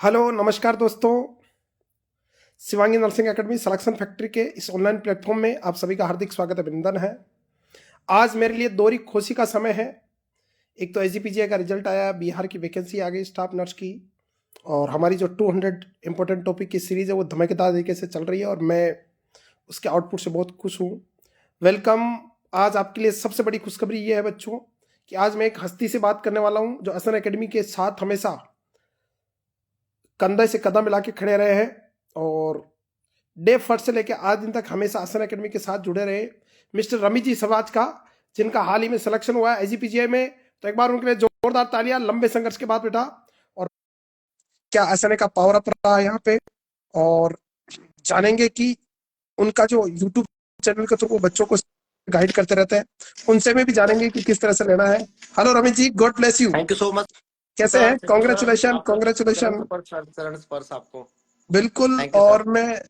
Hello नमस्कार दोस्तों। Shivangi nursing academy selection factory के इस ऑनलाइन प्लेटफॉर्म में आप सभी का हार्दिक स्वागत अभिनंदन है। आज मेरे लिए दोहरी खुशी का समय है। एक तो एसजीपीजीआई का रिजल्ट आया, बिहार की वैकेंसी आ गई स्टाफ नर्स की, और हमारी जो 200 इंपॉर्टेंट टॉपिक की सीरीज़ है वो धमाकेदार तरीके से चल रही है और मैं उसके आउटपुट से बहुत खुश हूँ। वेलकम। आज आपके लिए सबसे बड़ी खुशखबरी ये है बच्चों कि आज मैं एक हस्ती से बात करने वाला हूँ जो असन एकेडमी के साथ हमेशा कंधे से कदम मिला के खड़े रहे हैं और डे फर्स्ट से लेकर आज दिन तक हमेशा असन एकेडमी के साथ जुड़े रहे, मिस्टर रमी जी समाज का, जिनका हाल ही में सिलेक्शन हुआ है एसजीपीजीआई में। तो एक बार उनके लिए जोरदार तालियां, लंबे संघर्ष के बाद बेटा। और क्या असन का पावर अप रहा है यहाँ पे, और जानेंगे कि उनका जो यूट्यूब चैनल के थ्रू वो बच्चों को गाइड करते रहते हैं, उनसे में भी जानेंगे कि किस तरह से लेना है। Hello Rami ji, god bless you. Thank you so much कैसे सर। हैं? थैंक यू सर, कॉन्ग्रेचुलेशन आपका कॉन्ग्रेचुलेशन। चरण स्पर्श आपको। बिल्कुल। Thank you sir. और मैं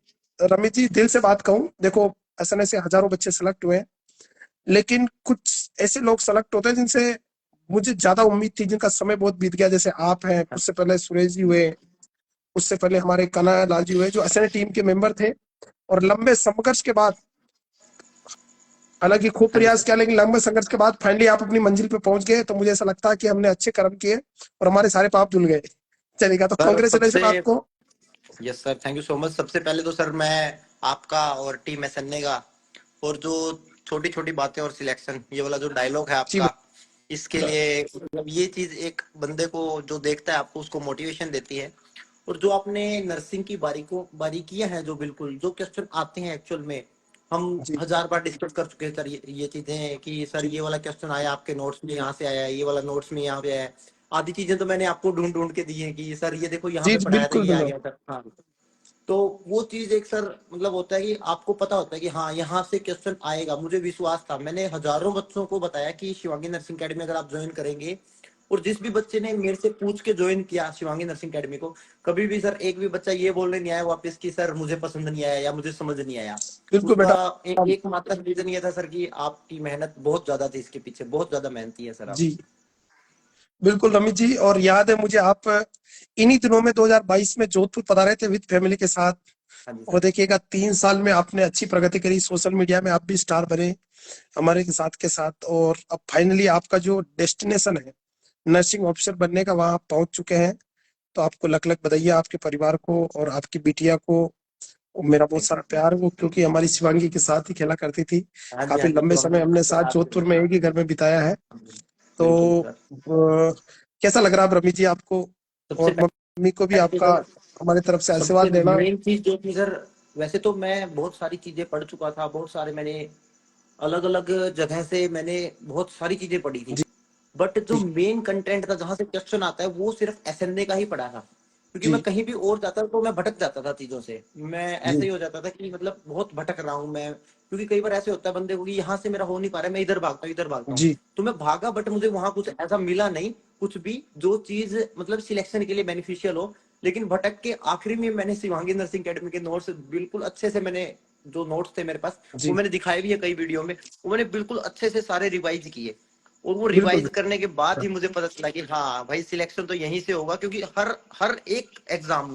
रमित जी दिल से बात कहूं, देखो ऐसे ऐसे हजारों बच्चे सेलेक्ट हुए हैं, लेकिन कुछ ऐसे लोग सेलेक्ट होते हैं जिनसे मुझे ज्यादा उम्मीद थी, जिनका समय बहुत बीत गया। जैसे आप हैं, उससे पहले सुरेश जी हुए, उससे पहले हमारे कन्हैया लाल जी हुए, जो असने टीम के मेंबर थे। और लंबे संघर्ष के बाद, हालांकि खूब हाँ जी प्रयास सर। किया, लेकिन लंबे संघर्ष के बाद फाइनली आप अपनी मंजिल पे पहुंच गए। तो मुझे ऐसा लगता है कि हमने अच्छे कर्म किए और हमारे सारे पाप धुल गए। चलेगा, तो सर सबसे कॉन्ग्रेचुलेशन आपको। Yes sir, thank you so much. सबसे पहले तो सर मैं आपका और टीम एसएनए का, और जो छोटी छोटी बातें और सिलेक्शन, ये वाला जो डायलॉग है जी आपका, इसके लिए मतलब ये चीज एक बंदे को जो देखता है आपको, उसको मोटिवेशन देती है। और जो आपने नर्सिंग की बारीकियां हैं, जो बिल्कुल जो क्वेश्चन आते हैं एक्चुअल में, हम जी हजार बार डिस्कस कर चुके हैं सर ये चीजें कि सर जी ये वाला क्वेश्चन आया आपके नोट्स में यहाँ से आया है, ये वाला नोट्स में यहाँ पे आया है। आधी चीजें तो मैंने आपको ढूंढ ढूंढ के दी है कि सर ये देखो यहाँ जी पे जी, पढ़ाया था, बिल्कुल ये आ बिल्कुल। गया था। हाँ, तो वो चीज एक सर मतलब होता है कि आपको पता होता है कि हाँ यहाँ से क्वेश्चन आएगा। मुझे विश्वास था, मैंने हजारों बच्चों को बताया कि शिवांगी नर्सिंग अकेडमी अगर आप ज्वाइन करेंगे, और जिस भी बच्चे ने मेरे से पूछ के ज्वाइन किया शिवांगी नर्सिंग अकेडमी को, कभी भी सर एक भी बच्चा ये बोलने नहीं आया वापस कि सर मुझे पसंद नहीं आया या मुझे समझ नहीं आया। बिल्कुल उसका बेटा। एक मात्र रीजन ये था सर कि आपकी मेहनत बहुत ज्यादा थी, इसके पीछे बहुत ज्यादा मेहनती है सर आप। जी बिल्कुल रमित जी, और याद है मुझे, आप इन्हीं दिनों में 2022 में जोधपुर पधारे थे विद फैमिली के साथ। हाँ जी और सर। देखिएगा 3 साल में आपने अच्छी प्रगति करी, सोशल मीडिया में आप भी स्टार बने हमारे के साथ। और अब फाइनली आपका जो डेस्टिनेशन है नर्सिंग ऑफिसर बनने का, वहां आप पहुंच चुके हैं। तो आपको लख लख बधाइयाँ, आपके परिवार को और आपकी बिटिया को। और मेरा बहुत सारा प्यार वो, क्योंकि हमारी शिवांगी के साथ ही खेला करती थी। हाँ जी काफी हाँ जी, लंबे समय हमने साथ जोधपुर में एक ही घर में बिताया है। बिल्कुल तो सर। कैसा लग रहा है रमी जी आपको? सबसे और मम्मी को भी पहले तो आपका सर, हमारी तरफ से आशीर्वाद सबसे देना। मेन चीज जो थी सर, वैसे तो मैं बहुत सारी चीजें पढ़ चुका था, बहुत सारे मैंने अलग अलग जगह से मैंने बहुत सारी चीजें पढ़ी थी। जी बट जो जी मेन कंटेंट था, जहां से क्वेश्चन आता है, वो सिर्फ एसएनए का ही पढ़ा था। क्योंकि मैं जी कहीं भी और जाता तो मैं भटक जाता था चीजों से। मैं ऐसे जी ही हो जाता था कि मतलब बहुत भटक रहा हूँ मैं। क्योंकि कई बार ऐसे होता है बंदे को कि यहाँ से मेरा हो नहीं पा रहा है, मैं इधर भागता हूँ इधर भागता हूँ। जी तो मैं भागा, बट मुझे वहां कुछ ऐसा मिला नहीं, कुछ भी जो चीज मतलब सिलेक्शन के लिए बेनिफिशियल हो। लेकिन भटक के आखिरी में मैंने शिवांगी नर्सिंग अकेडमी के नोट्स बिल्कुल अच्छे से, मैंने जो नोट्स थे मेरे पास, वो जी मैंने दिखाए भी है कई वीडियो में। वो मैंने बिल्कुल अच्छे से सारे रिवाइज किए। और वो बिल्कुल रिवाइज करने के बाद बेटा। ही मुझे पता चला कि हाँ भाई, सिलेक्शन तो यहीं से होगा। क्योंकि हर हर एक एग्जाम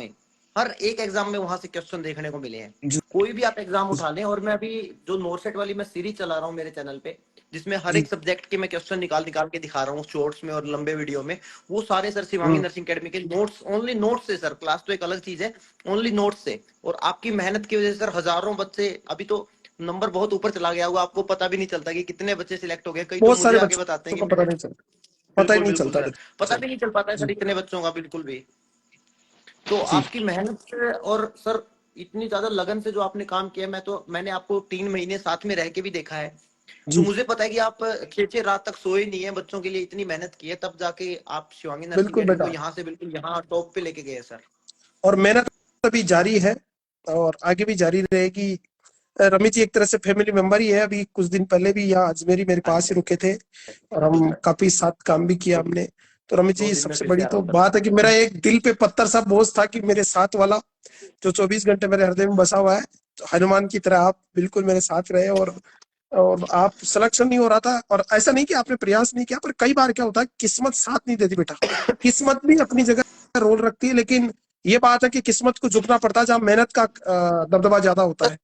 में वहां से क्वेश्चन देखने को मिले हैं। जी कोई भी आप एग्जाम उठा लें, और मैं अभी जो नोरसेट वाली मैं सीरीज चला रहा हूँ मेरे चैनल पे, जिसमें हर जी एक सब्जेक्ट के मैं क्वेश्चन निकाल निकाल के दिखा रहा हूँ शॉर्ट्स में और लंबे वीडियो में। वो सारे सर शिवांगी हम्म। नर्सिंग अकेडमी के नोट्स, ओनली नोट्स से सर। क्लास तो एक अलग चीज है, ओनली नोट्स से। और आपकी मेहनत की वजह से सर हजारों बच्चे, अभी तो नंबर बहुत ऊपर चला गया होगा, आपको पता भी नहीं चलता कि कितने बच्चे सिलेक्ट हो गए। कई तो बहुत मुझे सारे आगे बताते बच्चों हैं को कि पता मैंने, नहीं चलता, पता ही बिल्कुल नहीं बिल्कुल चलता सर, पता बच्चों भी को। नहीं चल पाता है सर जी इतने बच्चों का, बिल्कुल भी। तो जी आपकी मेहनत और सर इतनी ज्यादा लगन से जो आपने काम किया, मैंने आपको 3 महीने साथ में रह के भी देखा है। तो जी मुझे पता है कि आप छह छह रात तक सोए नहीं है, बच्चों के लिए इतनी मेहनत की है, तब जाके आप शिवांगी नर्सिंग बिल्कुल अकेडमी को बेटा। यहाँ से बिल्कुल यहाँ टॉप पे लेके गए सर। और मेहनत अभी जारी है और आगे भी जारी रहेगी। रमी जी एक तरह से फैमिली मेंबर ही है। अभी कुछ दिन पहले भी यहाँ अजमेरी मेरे हाँ पास जी ही रुके थे और हाँ जी हम सर। काफी साथ काम भी किया दो, हमने। तो रमी दो जी दिन में सबसे फिर से बड़ी आ रहा तो हूँ सर। बात है कि मेरा एक दिल पे पत्थर सा बोझ था कि मेरे साथ वाला जो 24 घंटे मेरे हृदय में बसा हुआ है, तो हनुमान की तरह आप बिल्कुल मेरे साथ रहे। और आप सिलेक्शन नहीं हो रहा था, और ऐसा नहीं कि आपने प्रयास नहीं किया, पर कई बार क्या होता है किस्मत साथ नहीं देती बेटा। किस्मत भी अपनी जगह रोल रखती है, लेकिन ये बात है कि किस्मत को झुकना पड़ता है जहाँ मेहनत का दबदबा ज्यादा होता है,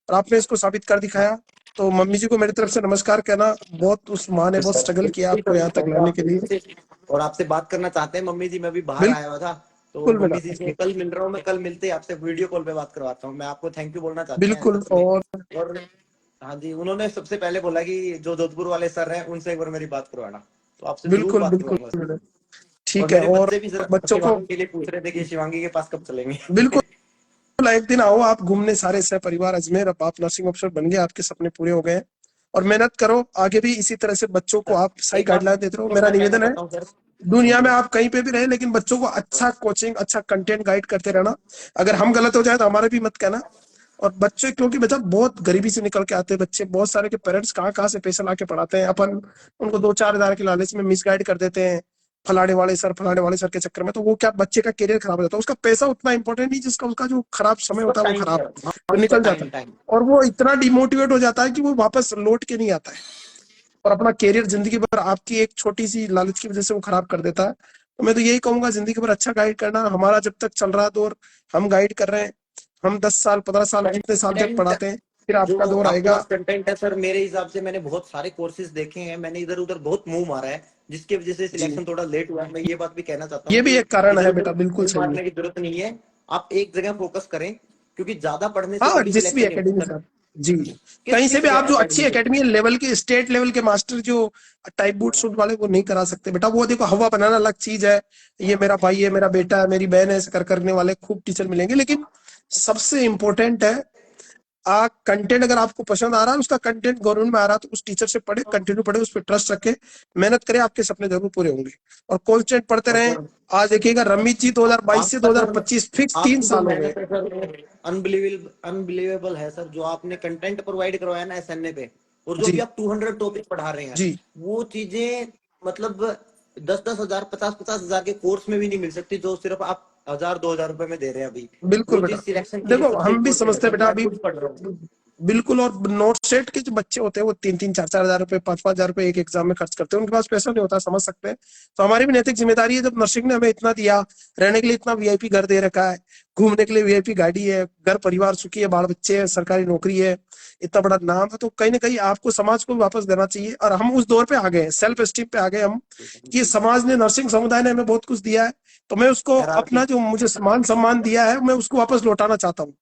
और आपने इसको साबित कर दिखाया। तो मम्मी जी को मेरी तरफ से नमस्कार कहना, बहुत उस माँ ने बहुत स्ट्रगल किया आपको यहाँ तक लाने के लिए। और आपसे बात करना चाहते हैं मम्मी जी, मैं भी बाहर आया हुआ था, तो बिल्कुल मम्मी बेटा, जी से कल मिल रहा हूँ मैं, कल मिलते ही आपसे वीडियो कॉल पे बात करवाता हूँ। मैं आपको थैंक यू बोलना चाहते हैं बिल्कुल। सच में। और और हाँ जी, उन्होंने सबसे पहले बोला कि जो जोधपुर वाले सर हैं उनसे एक बार मेरी बात करवाना, तो आपसे जरूर बिल्कुल बात बिल्कुल करवाऊंगा। बेटा, और ठीक है। मेरे और बच्चे भी जरा बच्चों को शिवांगी के लिए पूछ रहे थे कि शिवांगी के पास कब चलेंगे। बिल्कुल एक दिन आओ आप घूमने, सारे सह परिवार अजमेर। अब आप नर्सिंग ऑफिसर बन गए, आपके सपने पूरे हो गए हैं। और मेहनत करो आगे भी इसी तरह से, बच्चों को आप सही एक बात गाइडलाइन देते रहो। तो मेरा मैं कहना निवेदन है, चाहता हूँ सर। हाँ दुनिया में जी। आप कहीं पे भी रहे लेकिन बच्चों को अच्छा कोचिंग, अच्छा कंटेंट गाइड करते रहना। अगर हम गलत हो जाए तो हमारे भी मत कहना। और बच्चे, क्योंकि बेटा बहुत गरीबी से निकल के आते हैं बच्चे, बहुत सारे के पेरेंट्स कहाँ कहाँ से पैसा ला के पढ़ाते हैं, अपन उनको 2-4 हज़ार के लालच में मिसगाइड कर देते हैं, फलाने वाले सर के चक्कर में। तो वो क्या, बच्चे का करियर खराब हो जाता है। उसका पैसा उतना इंपॉर्टेंट नहीं जिसका उसका जो खराब समय होता है वो टाइम खराब सर, तो मनी का निकल जाता टाइम है। टाइम। और वो इतना डिमोटिवेट हो जाता है कि वो वापस लौट के नहीं आता है, और अपना करियर जिंदगी भर आपकी एक छोटी सी लालच की वजह से वो खराब कर देता है। तो मैं तो यही कहूंगा, जिंदगी भर अच्छा गाइड करना। हमारा जब तक चल रहा दौर, हम गाइड कर रहे हैं, हम 10 साल 15 साल जितने साल तक कंटेंट पढ़ाते हैं, फिर आपका जो दौर आपके आएगा। पास कंटेंट है सर, मेरे हिसाब से मैंने बहुत सारे कोर्सेज देखे हैं, मैंने इधर उधर बहुत मुंह मारा है, जिसकी वजह से जी, सिलेक्शन थोड़ा लेट हुआ है। मैं ये बात भी कहना चाहता ये हूँ भी कि एक कारण इधर है उधर बेटा, बिल्कुल मुंह सही है। मारने की जरूरत नहीं है। आप एक जगह फोकस करें, क्योंकि ज्यादा पढ़ने से हाँ, कभी जिस भी सिलेक्शन नहीं एकेडमी होता से सर। जी, कहीं किसी से भी भी आप जो अच्छी एकेडमी से। एकेडमी लेवल के, स्टेट लेवल के मास्टर जो टाइप बूट सूट वाले, वो नहीं करा सकते बेटा। वो देखो, हवा बनाना अलग चीज है। ये मेरा भाई है, मेरा बेटा है, मेरी बहन है, ऐसे कर करने वाले खूब टीचर मिलेंगे। लेकिन सबसे इंपॉर्टेंट है, कंटेंट अगर आपको पसंद आ रहा है, उसका कंटेंट गवर्नमेंट में आ रहा है, तो उस टीचर से पढ़े, कंटिन्यू पढ़े, उस पर ट्रस्ट रखे, मेहनत करें, आपके सपने जरूर पूरे होंगे। और कॉन्स्टेंट पढ़ते और रहें। सर आज देखिएगा रमीत जी 2022 से आपका सर, 2025 फिक्स तीन आपकी जो साल हो गए। मेहनत है सर, अनबिलीवेबल अनबिलीवेबल है सर। जो आपने कंटेंट प्रोवाइड करवाया ना एसएनए पे, और जो भी जी आप 200 टॉपिक पढ़ा रहे हैं, जी, वो चीजें मतलब 10-10 हजार 50-50 हजार के कोर्स में भी नहीं मिल सकती, जो सिर्फ आप 1,000-2,000 रुपए में दे रहे हैं अभी। बिल्कुल वो बेटा। चीज सिलेक्शन के लिए देखो सबसे हम भी इम्पोर्टेंट है समझते हैं सर, बेटा मैं अभी, खुद पढ़ रहा हूँ। बिल्कुल। और नोट सेट के जो बच्चे होते हैं वो 3-3 4-4 हज़ार रुपए, 5-5 हज़ार रुपए एक एग्जाम में खर्च करते हैं, उनके पास पैसा नहीं होता, समझ सकते हैं। तो हमारी भी नैतिक जिम्मेदारी है, जब नर्सिंग ने हमें इतना दिया, रहने के लिए इतना वीआईपी घर दे रखा है, घूमने के लिए वीआईपी गाड़ी है, घर परिवार सुखी है, बाल बच्चे है, सरकारी नौकरी है, इतना बड़ा नाम है, तो कहीं ना कहीं आपको समाज को वापस देना चाहिए। और हम उस दौर पे आ गए, सेल्फ एस्टीम पे आ गए हम, कि समाज ने, नर्सिंग समुदाय ने हमें बहुत कुछ दिया है। तो मैं उसको, हायरार्की, अपना जो मुझे मान सम्मान दिया है, मैं उसको वापस लौटाना चाहता हूँ।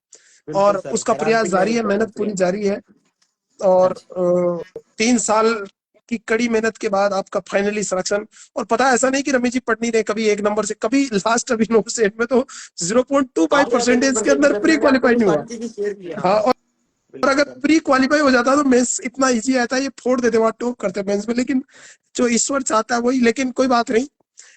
बिल्कुल और सर, उसका प्रयास हायरार्की में जारी है, रिस्पेक्ट मेहनत करते पूरी हैं। जारी है। हाँ और जी। 3 साल की कड़ी मेहनत के बाद आपका फाइनली सिलेक्शन। और पता है, ऐसा नहीं कि रमेश जी पढ़ नहीं रहे, कभी एक नंबर से, कभी लास्ट अभी 9 में तो 0.25 आपने अटेंडेंस परसेंटेज के परसेंटेज अंदर सर, प्री मैंने आपको क्वालिफाई वो नहीं सारी हुआ। चीजें शेयर की है। हाँ, हाँ, और बिल्कुल अगर सर। प्री क्वालिफाई हो जाता तो मेंस इतना इजी आता है, ये फोड़ देते, वहां टॉप करते मेंस में। लेकिन जो ईश्वर चाहता है वही। लेकिन कोई बात नहीं,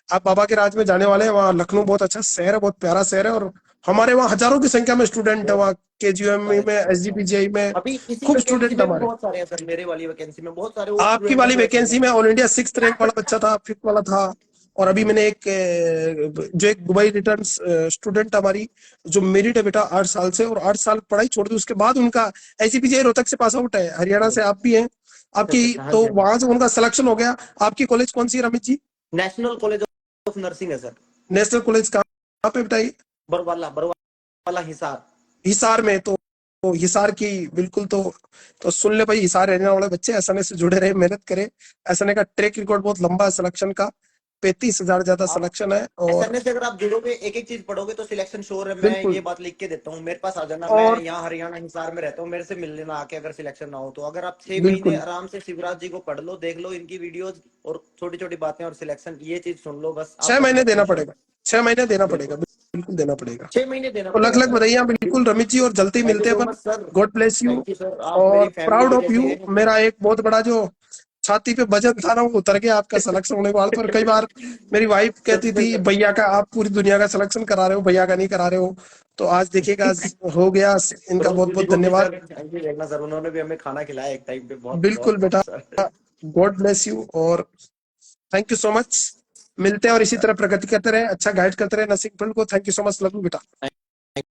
आप बाबा के राज में जाने वाले हैं। वहाँ लखनऊ बहुत अच्छा शहर है, बहुत प्यारा शहर है, और हमारे वहाँ हजारों की संख्या में स्टूडेंट है, बहुत वहाँ केजीएम में, सारे एसजीपीजीआई में अभी इसी खूब वैकेंसी स्टूडेंट में भी हमारे। बहुत सारे हैं सर, मेरे वाली वैकेंसी में बहुत सारे और आपकी स्टूडेंट हैं वाली जो एसएनए वैकेंसी में में। ऑल इंडिया 6th रैंक वाला बच्चा था, फिफ्थ वाला था। और अभी मैंने एक जो एक दुबई रिटर्न स्टूडेंट हमारी, जो मेरिट है बेटा 8 साल से, और 8 साल पढ़ाई छोड़ दी, उसके बाद उनका आईसीपीजीआई रोहतक से पास आउट है, हरियाणा से आप भी हैं अच्छा आपकी। अच्छा अच्छा, हाँ तो जी। वहां से उनका सिलेक्शन हो गया। आपकी कॉलेज कौन सी है रमित जी? नेशनल कॉलेज ऑफ नर्सिंग है सर। नेशनल कॉलेज कहाँ पे बताइए? बरवाला बरवाला हिसार। हिसार में। तो हिसार की बिल्कुल। तो सुन ले भाई, हिसार रहने वाले बच्चे एसएनए से जुड़े रहे, मेहनत करें। एसएनए का ट्रैक रिकॉर्ड बहुत लंबा है सिलेक्शन का, 35,000 ज्यादा आप सिलेक्शन है। और एसएनए से अगर आप जुड़ोगे, एक एक चीज पढ़ोगे, तो सिलेक्शन श्योर है। मैं बिल्कुल। ये बात लिख के देता हूँ, मेरे पास आ जाना, मैं और यहाँ हरियाणा हिसार में रहता हूँ, मेरे से मिल लेना आके, अगर सिलेक्शन ना हो तो। अगर आप 6 महीने बिल्कुल आराम से शिवराज जी को पढ़ लो, देख लो इनकी वीडियोज और छोटी छोटी बातें, और सिलेक्शन, ये चीज सुन लो, बस 6 आपका महीने सिलेक्शन देना श्योर। पड़ेगा, 6 महीने देना पड़ेगा, बिल्कुल, बिल्कुल देना पड़ेगा। 6 महीने देना तो लख पड़ेगा लख सर। बधाइयां बिल्कुल रमित जी, और जल्दी थैंक यू मिलते हैं सो अपन। Much sir. God bless you. Thank you sir, आप और मेरी फैमिली प्राउड के ऑफ जैसे यू। हैं। मेरा एक बहुत बड़ा जो छाती पे वजन था ना, वो उतर गया आपका सिलेक्शन होने के बाद। पर कई बार मेरी वाइफ कहती सच में थी, सर। भैया का, आप पूरी दुनिया का सिलेक्शन करा रहे हो, भैया का नहीं करा रहे हो। तो आज देखिएगा, हो गया। इनका रोज बहुत दीदी बहुत को भी धन्यवाद। सर थैंक यू कहना सर, उन्होंने भी हमें खाना खिलाया एक टाइम पे, बहुत बिल्कुल बहुत बहुत बेटा, सर। God bless you. और थैंक यू सो मच। मिलते हैं और इसी तरह प्रगति करते रहे, अच्छा गाइड करते रहे नर्सिंग फील्ड को। Thank you so much, love you बेटा।